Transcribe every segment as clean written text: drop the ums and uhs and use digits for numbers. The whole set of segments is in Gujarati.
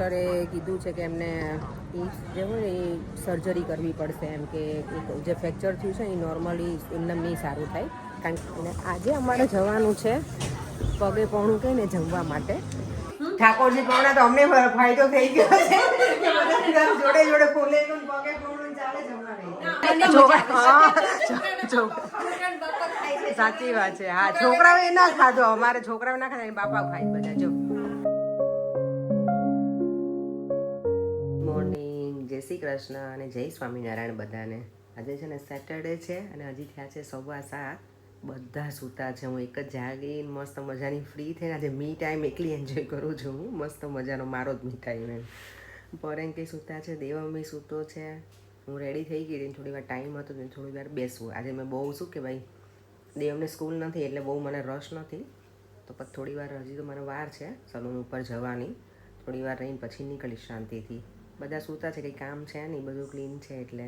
ડૉક્ટરે કીધું છે કે એમને જે હોય ને એ સર્જરી કરવી પડશે, એમ કે જે ફ્રેક્ચર થયું છે એ નોર્મલી એમને નહીં સારું થાય. કારણ કે આજે અમારે જવાનું છે પગે પહોણું કહીને જમવા માટે. ઠાકોરજી પહોણા તો અમને ફાયદો થઈ ગયો છે, જોડે જોડે ખોલે પગે પહોણું ચાલે જમવા. સાચી વાત છે. હા, છોકરાઓએ ના ખાધો, અમારે છોકરાઓ ના ખાધા, બાપા ખાય બધા. જો મોર્નિંગ, જય શ્રી કૃષ્ણ અને જય સ્વામિનારાયણ બધાને. આજે છે ને સેટરડે છે અને હજી થયા છે 7:15. બધા સૂતા છે. હું એક જ જાગીને મસ્ત મજાની ફ્રી થઈને આજે મી ટાઈમ એકલી એન્જોય કરું છું. હું મસ્ત મજાનો મારો જ મી ટાઈમ એમ. પરેંકી સૂતા છે, દેવમ્મી સૂતો છે, હું રેડી થઈ ગઈ હતી. થોડી વાર ટાઈમ હતો તો થોડી વાર બેસવું. આજે મેં બહુ શું કે ભાઈ દેવમને સ્કૂલ નથી એટલે બહુ મને રશ નથી, તો પછી થોડી વાર હજી તો મને વાર છે સલૂન ઉપર જવાની. થોડી વાર રહીને પછી નીકળીશ શાંતિથી. બધા સૂતા છે, કંઈ કામ છે નહીં, બધું ક્લીન છે એટલે.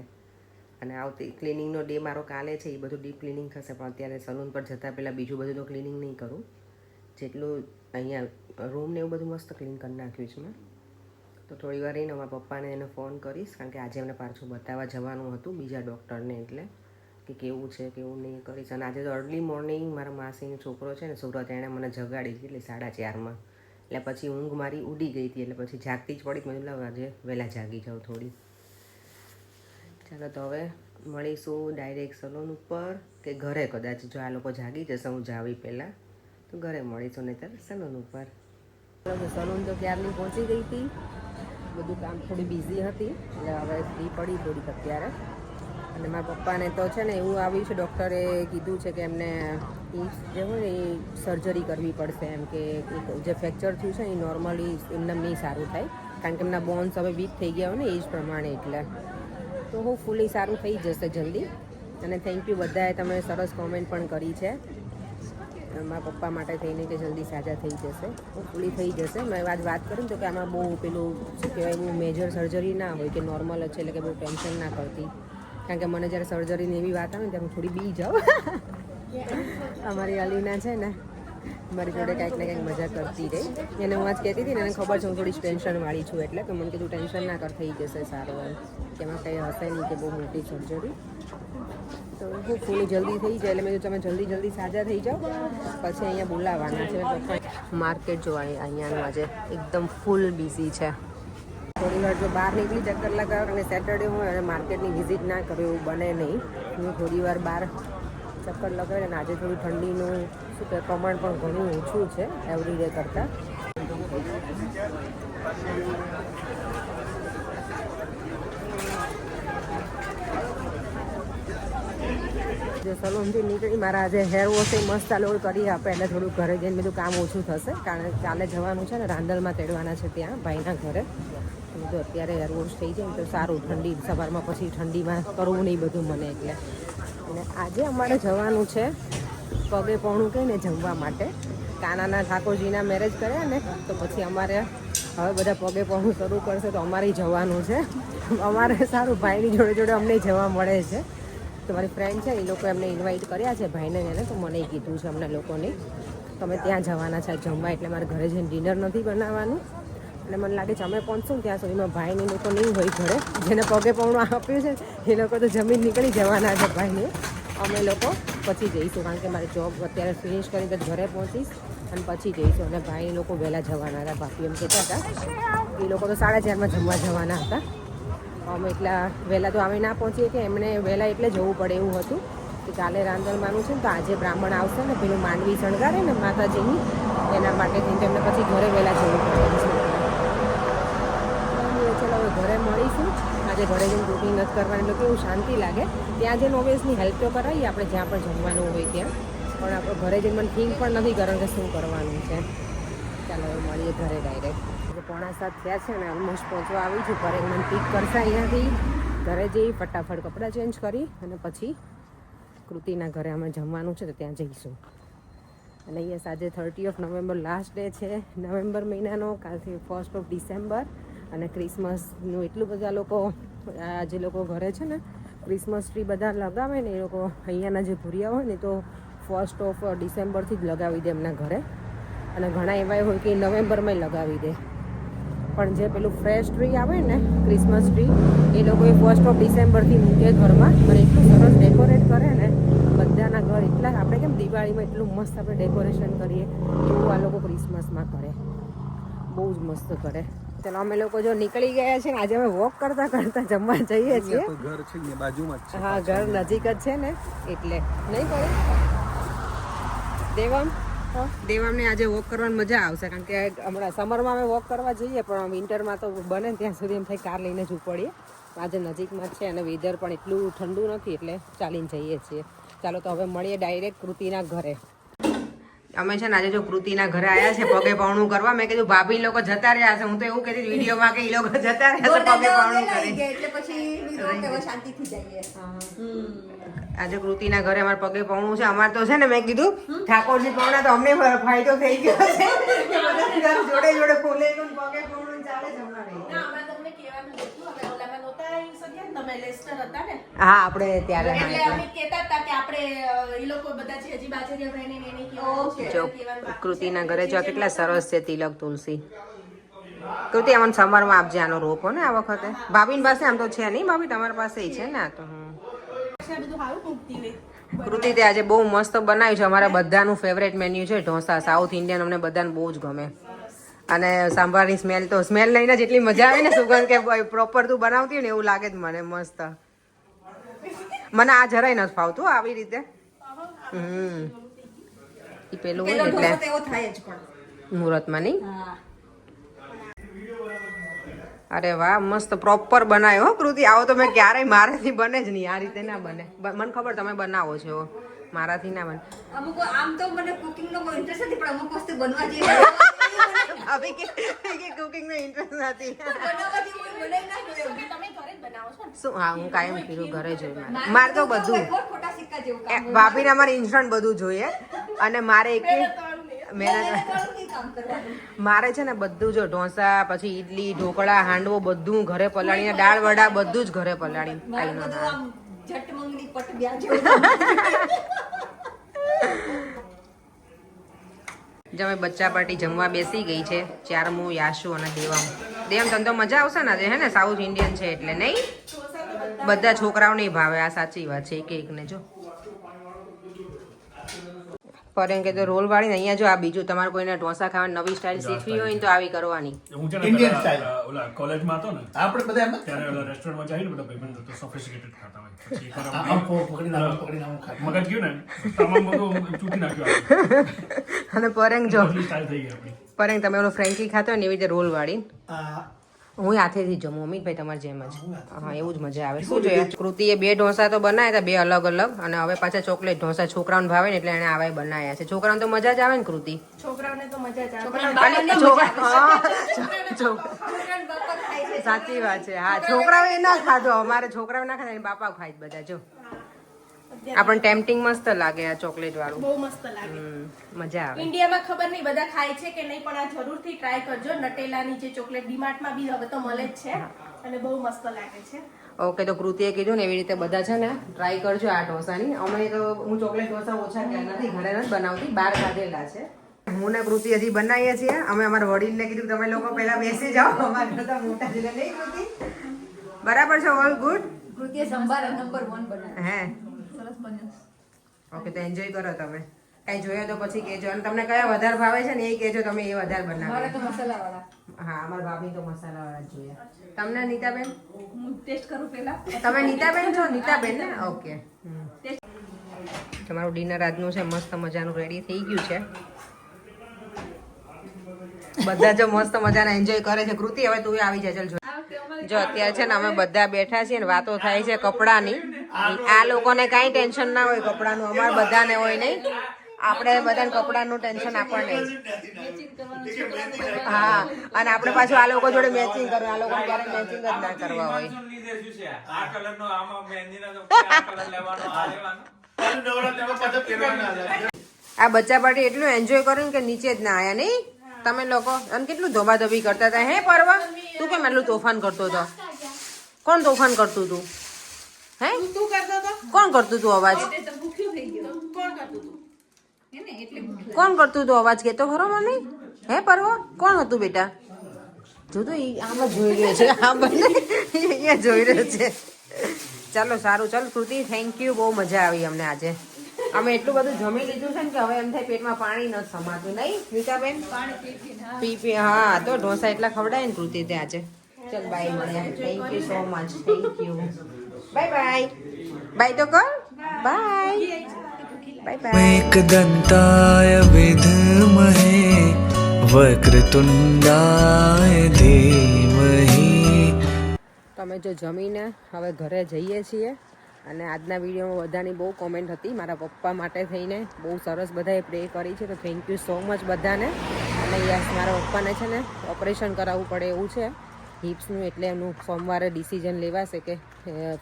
અને આવતી ક્લિનિંગનો ડે મારો કાલે છે, એ બધું ડીપ ક્લિનિંગ થશે. પણ અત્યારે સલૂન પર જતાં પહેલાં બીજું બધું તો ક્લિનિંગ નહીં કરું. જેટલું અહીંયા રૂમને એવું બધું મસ્ત ક્લીન કરી નાખ્યું છે મેં. તો થોડી વાર રહીને મારા પપ્પાને એને ફોન કરીશ, કારણ કે આજે એમને પાછું બતાવવા જવાનું હતું બીજા ડૉક્ટરને, એટલે કે કેવું છે કેવું નહીં કરીશ. અને આજે તો અર્લી મોર્નિંગ મારા માસીનો છોકરો છે ને સુરત, એણે મને જગાડી હતી એટલે 4:30. એટલે પછી ઊંઘ મારી ઉડી ગઈ હતી, એટલે પછી જાગતી જ પડી. મને લાવ આજે વહેલા જાગી જાઉં થોડી. ચાલો તો હવે મળીશું ડાયરેક્ટ સલૂન ઉપર કે ઘરે. કદાચ જો આ લોકો જાગી જશે હું જાવી પહેલાં તો ઘરે મળીશું, નહીં ત્યારે સલૂન ઉપર. સલૂન તો ક્યારની પહોંચી ગઈ હતી, બધું કામ થોડી બિઝી હતી એટલે હવે ફ્રી પડી થોડીક અત્યારે. અને મારા પપ્પાને તો છે ને એવું આવ્યું છે, ડૉક્ટરે કીધું છે કે એમને જે હોય ને એ સર્જરી કરવી પડશે, એમ કે જે ફ્રેક્ચર થયું છે એ નોર્મલી એમને નહીં સારું થાય. કારણ કે એમના બોન્સ હવે વીક થઈ ગયા હોય ને એજ પ્રમાણે, એટલે તો હોપફુલી સારું થઈ જશે જલ્દી. અને થેન્ક યુ બધાએ, તમે સરસ કોમેન્ટ પણ કરી છે મારા પપ્પા માટે થઈને કે જલ્દી સાજા થઈ જશે, હોપફુલી થઈ જશે. મેં આજ વાત કરી તો કે આમાં બહુ પેલું શું કહેવાય, બહુ મેજર સર્જરી ના હોય, કે નોર્મલ જ છે, એટલે કે બહુ ટેન્શન ના કરતી. કારણ કે મને જ્યારે સર્જરીની એવી વાત આવે ને ત્યારે હું થોડી બી જાઉં. અમારી અલીના છે ને મારી જોડે કાંઈક ને કંઈક મજા કરતી રહી. એને હું આજ કહેતી હતી ને, એને ખબર છે હું થોડી ટેન્શનવાળી છું, એટલે કે મને કીધું ટેન્શન ના કર, થઈ જશે સારું એમ, કે એમાં કંઈ હશે નહીં કે બહુ મોટી સર્જરી. તો હું ફૂલી જલ્દી થઈ જાય એટલે મેં તમે જલ્દી સાજા થઈ જાઓ, પછી અહીંયા બોલાવવાના છે. માર્કેટ જોવા અહીંયાનું આજે એકદમ ફૂલ બિઝી છે. થોડી વાર જો બહાર નીકળી ચક્કર લગાવ, અને સેટરડે હોય અને માર્કેટની વિઝિટ ના કરું એવું બને નહીં. હું થોડી વાર બહાર ચક્કર લગાવી. અને આજે થોડી ઠંડીનું શું કહે પ્રમાણ પણ ઘણું ઓછું છે એવરી ડે કરતાં. જે સલૂનથી નીકળી મારા આજે હેર વોશ મસ્ત ચાલુ કરી આપે એટલે થોડું ઘરે જઈને બધું કામ ઓછું થશે. કારણ કે કાલે જવાનું છે ને રાંદલમાં તેડવાના છે ત્યાં ભાઈના ઘરે. તો અત્યારે હેર વોશ થઈ જાય તો સારું, ઠંડી સવારમાં પછી ઠંડીમાં કરવું નહીં બધું મને એટલે. અને આજે અમારે જવાનું છે પગે પહોણું કહીને જમવા માટે. કાનાના ઠાકોરજીના મેરેજ કર્યા ને તો પછી અમારે હવે બધા પગે પહોણું શરૂ કરશે, તો અમારે જવાનું છે. અમારે સારું ભાઈની જોડે જોડે અમને જવા મળે છે. તો મારી ફ્રેન્ડ છે એ લોકો એમને ઇન્વાઇટ કર્યા છે ભાઈને એને, તો મને કીધું છે અમને લોકોને તમે ત્યાં જવાના છે જમવા, એટલે મારે ઘરે જઈને ડિનર નથી બનાવવાનું. એટલે મને લાગે છે અમે પહોંચશું ત્યાં સુધીમાં ભાઈને લોકો નહીં હોય ઘરે, જેને પગે પહોણું આપ્યું છે એ લોકો તો જમીન નીકળી જવાના છે ભાઈને. અમે લોકો પછી જઈશું, કારણ કે મારી જોબ અત્યારે ફિનિશ કરીને તો ઘરે પહોંચીશ અને પછી જઈશું. અને ભાઈ લોકો વહેલા જવાના હતા, ભાભી એમ કહેતા હતા. એ લોકો તો 4:30 જમવા જવાના હતા. અમે એટલા વહેલા તો અમે ના પહોંચીએ કે એમને વહેલા એટલે જવું પડે એવું હતું કે કાલે રાંદલમાંનું છે ને, તો આજે બ્રાહ્મણ આવશે ને પેલું માંડવી શણગારે ને માતાજીની, એના માટે થઈને એમને પછી ઘરે વહેલા જવું પડે છે. ચલો હવે ઘરે મળીશું. આજે ઘરે જઈને કુકિંગ જ કરવાની, એટલે કેવું શાંતિ લાગે. ત્યાં જઈને ઓબ્વિયસલી હેલ્પ તો કરાવીએ આપણે જ્યાં પણ જમવાનું હોય ત્યાં, પણ આપણે ઘરે જઈને મને થિંક પણ નથી કરવાનું કે શું કરવાનું છે. ચાલો હવે મળીએ ઘરે ડાયરેક્ટ. 6:45 થયા છે ને ઓલમોસ્ટ પહોંચવા આવી છું. પર મને પિક કરશે અહીંયાથી. ઘરે જઈ ફટાફટ કપડાં ચેન્જ કરી અને પછી કૃતિના ઘરે અમે જમવાનું છે તો ત્યાં જઈશું. અને અહીંયા આજે 30 નવેમ્બર લાસ્ટ ડે છે નવેમ્બર મહિનાનો. કાલથી 1 ડિસેમ્બર. અને ક્રિસમસનું એટલું બધા લોકો જે લોકો ઘરે છે ને ક્રિસમસ ટ્રી બધા લગાવે ને, એ લોકો અહીંયાના જે ભૂરિયા હોય ને તો 1 ડિસેમ્બરથી જ લગાવી દે એમના ઘરે. અને ઘણા એવા હોય કે નવેમ્બરમાં લગાવી દે. પણ જે પેલું ફ્રેશ ટ્રી આવે ને ક્રિસમસ ટ્રી એ લોકોએ 1 ડિસેમ્બરથી મૂકે ઘરમાં અને એટલું સરસ ડેકોરેટ કરે ને બધાના ઘર એટલા આપણે કેમ દિવાળીમાં એટલું મસ્ત આપણે ડેકોરેશન કરીએ એવું આ લોકો ક્રિસમસમાં કરે, બહુ જ મસ્ત કરે. ચલો અમે લોકો જો નીકળી ગયા છે ને આજે અમે વોક કરતા કરતા જમવા જઈએ છીએ. ઘર છે ને બાજુમાં જ છે. હા ઘર નજીક જ છે ને એટલે નહીં પડે. દેવામને આજે વોક કરવાની મજા આવશે કારણ કે હમણાં સમરમાં અમે વોક કરવા જઈએ પણ વિન્ટરમાં તો બને ત્યાં સુધી એમ થાય કાર લઈને જ ઉપડીએ. આજે નજીકમાં જ છે અને વેધર પણ એટલું ઠંડુ નથી એટલે ચાલીને જઈએ છીએ. ચાલો તો હવે મળીએ ડાયરેક્ટ કૃતિના ઘરે. અમે છે ને આજે જો કૃતિના ઘરે આવ્યા છે પગે પાવણું કરવા. મેં કીધું ભાભી લોકો જતા રહ્યા છે, હું તો એવું કહેતી વિડીયોમાં કે એ લોકો જતા રહ્યા છે પગે પાવણું કરી એટલે પછી શાંતિથી જઈએ. આજે કૃતિના ઘરે અમારે પગે પાવણું છે. અમારે તો છે ને મેં કીધું ઠાકોરજી પાવણા તો અમને ફાયદો થઈ ગયો છે જોડે જોડે ખોલે પગે પાવણું ચાલે છે અમારે. હા આપણે ત્યારે કૃતિના ઘરે જો કેટલા સરસ છે તિલક તુલસી. કૃતિ અમને સમરમાં આપજે આનો રોપ હો ને આ વખતે. ભાભીની પાસે આમ તો છે નહીં ભાભી, તમારી પાસે છે ને આ તો. કૃતિ તે આજે બહુ મસ્ત બનાવ્યું છે. અમારા બધાનું ફેવરેટ મેન્યુ છે ઢોસા. સાઉથ ઇન્ડિયન અમને બધાને બહુ જ ગમે અને સાંભારની સ્મેલ લઈને જેટલી મજા આવે ને સુગંધ કે પ્રોપર તું બનાવતી હોય ને એવું લાગે જ મને મસ્ત. મને આ જરાય નથી ફાવતું આવી રીતે. ઈ પેલું હોય એટલે મુહૂર્તમાં નહીં. અરે વાહ મસ્ત પ્રોપર બનાવ્યો હો કૃતિ. આવો તો મેં ક્યારેય મારાથી બને જ નહીં, આ રીતે ના બને. મને ખબર તમે બનાવો છો, મારાથી ના બને. અમુક આમ તો મને કુકિંગનો બહુ ઇન્ટરેસ્ટ નથી પણ અમુક વસ્તુ બનવા જેવી ભાભી કે કુકિંગનો ઇન્ટરેસ્ટ નથી. શું હા હું કાયમ કીધું ઘરે જોઈએ. મારે તો બધું ભાભીને અમારે ઇન્સ્ટન્ટ બધું જોઈએ અને મારે એક મારે છે ને બધું જો ઢોસા પછી ઈડલી ઢોકળા હાંડવો બધું ઘરે પલાળીને દાળ વડા બધું જ ઘરે પલાળી જમે બચ્ચા પાર્ટી જમવા બેસી ગઈ છે. ચારમું યાશુ અને દેવમ. તને તો મજા આવશે ને આજે હે ને સાઉથ ઇન્ડિયન છે એટલે નહીં બધા છોકરાઓ નહીં ભાવે. આ સાચી વાત છે. એક ને જો પર એમ કે તો રોલ વાળીને અહીંયા જો આ બીજું તમારે કોઈને ઢોસા ખાવાની નવી સ્ટાઇલ શીખવી હોય તો આવી કરવાની. હું છે ને ઇન્ડિયન સ્ટાઇલ ઓલા કોલેજમાં હતો ને આપણે બધા એમ ત્યારે ઓલા રેસ્ટોરન્ટમાં જઈને બધા ભાઈબંધો તો સોફિસ્ટિકેટેડ ખાતા હોય. પછી એકવાર પકડીને મગજ ગયું ને તમામ બધું ચૂકી નાખ્યું અને પરંગ જો સ્ટાઇલ થઈ ગઈ આપણી. પરંગ તમે ઓલો ફ્રેન્કી ખાતો હોય ને એવી રીતે રોલ વાળી હું હાથેથી જમું અમિતભાઈ તમારે જેમ જ. હા એવું જ મજા આવે. શું જોઈએ કૃતિએ 2 ઢોસા તો બનાવ્યા હતા 2 અલગ અલગ અને હવે પાછા ચોકલેટ ઢોસા છોકરાઓને ભાવે ને એટલે એને આવા બનાવ્યા છે. છોકરાઓને તો મજા જ આવે ને કૃતિ. છોકરાઓને તો મજા જ આવે. સાચી વાત છે. હા છોકરાઓએ ના ખાધો, અમારે છોકરાઓ ના ખાધા બાપા ખાય બધા. જો આપણને ટેમ્પટિંગ મસ્ત લાગે આ ચોકલેટ વાળું. બહુ મસ્ત લાગે. મજા આવે. ઇન્ડિયામાં ખબર નહીં બધા ખાય છે કે નહીં પણ આ જરૂરથી ટ્રાય કરજો. નટેલાની જે ચોકલેટ ડીમાર્ટમાં બી હવે તો મળે જ છે અને બહુ મસ્ત લાગે છે. ઓકે તો કૃતિએ કીધું ને એવી રીતે બધા છે ને ટ્રાય કરજો આ ઢોસાની. અમે તો હું ચોકલેટ ઢોસા ઓછા ક્યાં નથી ઘરે નથી બનાવતી, બહાર ખાધેલા છે. હું ને કૃતિ હજી બનાવીએ છીએ. અમે અમારા વડીલને કીધું તમે લોકો પહેલા બેસી જાઓ, અમારે કરતા મોટા છે નહીં કૃતિ. બરાબર છે ઓલ ગુડ. કૃતિએ સંભાર નંબર 1 બનાવ્યો. હે સરસ બન્યો. ઓકે તો એન્જોય કરો તમે. કઈ જોયો તો પછી કહેજો અને તમને કયા વધારે ભાવે છે ને એ કહેજો તમે એ વધારે બનાવો. મારે તો મસાલાવાળા. હા અમારા ભાભી તો મસાલાવાળા જ જોઈએ. તમને નીતાબેન હું ટેસ્ટ કરું પહેલા. તમે નીતાબેન છો? નીતાબેન ને ઓકે. તમારું ડિનર આજનું છે મસ્ત મજાનું રેડી થઈ ગયું છે. બધા જો મસ્ત મજાના એન્જોય કરે છે. કૃતિ હવે તું આવી જાય. ચાલ જો અત્યારે છે ને અમે બધા બેઠા છીએ ને વાતો થાય છે કપડાની. આ લોકોને કાંઈ ટેન્શન ના હોય કપડાનું, અમારે બધાને હોય નહીં. આપણે બધાને કપડાનું ટેન્શન આપણને. હા અને આપણે પાછું આ લોકો જોડે મેચિંગ કરવું. આ લોકો ક્યારે મેચિંગ જ ના કરવા હોય. આ બચ્ચા પાર્ટી એટલું એન્જોય કર્યું કે નીચે જ ના આયા નહીં તમે લોકો. અને કેટલું ધોબાધોબી કરતા હતા હે પરવા. તું કેમ એટલું તોફાન કરતો હતો? કોણ તોફાન કરતું તું? હે કોણ કરતું તું અવાજ? કોણ કરતું તું અવાજ? કે તો ખરો મને. હે પરવા કોણ હતું બેટા? જો તો આમાં જોઈ રહ્યો છે આ બંને અહીંયા જોઈ રહ્યો છે. ચાલો સારું, ચાલો કૃતિ, થેન્ક યુ, બહુ મજા આવી અમને આજે. અમે એટલું બધું જમી લીધું છે ને કે હવે એમ થાય પેટમાં પાણી ન સમાતું, નહીં રીતાબેન? પી હા, તો ઢોસા એટલા ખવડાય ને કૃતિ તે આજે. ચલ બાય, મળ્યા. Thank you so much, thank you. Bye bye, bye તો કર, બાય બાય બાય. एकदन्ताय विद्महे वक्रतुण्डाय धीमहि. તમે જો જમીને હવે ઘરે જઈએ છીએ અને આજના વિડીયોમાં બધાની બહુ કોમેન્ટ હતી મારા પપ્પા માટે થઈને, બહુ સરસ બધાએ પ્રે કરી છે, તો થેન્ક યુ સો મચ બધાને. અને યસ, મારા પપ્પાને છે ને ઓપરેશન કરાવવું પડે એવું છે હિપ્સનું, એટલે એમનું સોમવારે ડિસિઝન લેવાશે કે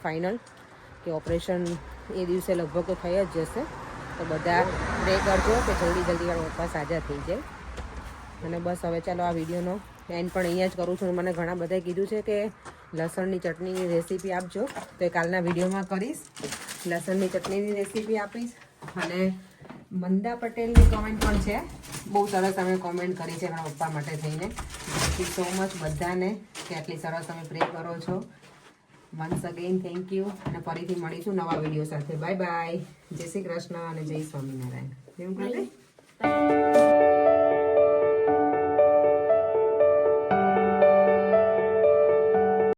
ફાઇનલ કે ઓપરેશન એ દિવસે લગભગ તો થઈ જ જશે. તો બધા પ્રે કરજો કે જલ્દી મારા પપ્પા સાજા થઈ જાય. અને બસ હવે ચાલો આ વિડીયોનો એન્ડ પણ અહીંયા જ કરું છું. મને ઘણા બધાએ કીધું છે કે લસણની ચટણીની રેસીપી આપજો, તો એ કાલના વિડીયોમાં કરીશ. લસણની ચટણીની રેસીપી આપીશ. અને મંદા પટેલની કોમેન્ટ પણ છે, બહુ સરસ તમે કોમેન્ટ કરી છે મારા પપ્પા માટે થઈને. થેન્ક યુ સો મચ બધાને કે આટલી સરસ તમે પ્રે કરો છો. Once again thank you. અને ફરીથી મળીશું નવા વિડીયો સાથે. બાય બાય, જય શ્રી કૃષ્ણ અને જય સ્વામિનારાયણ. કેવું કરે?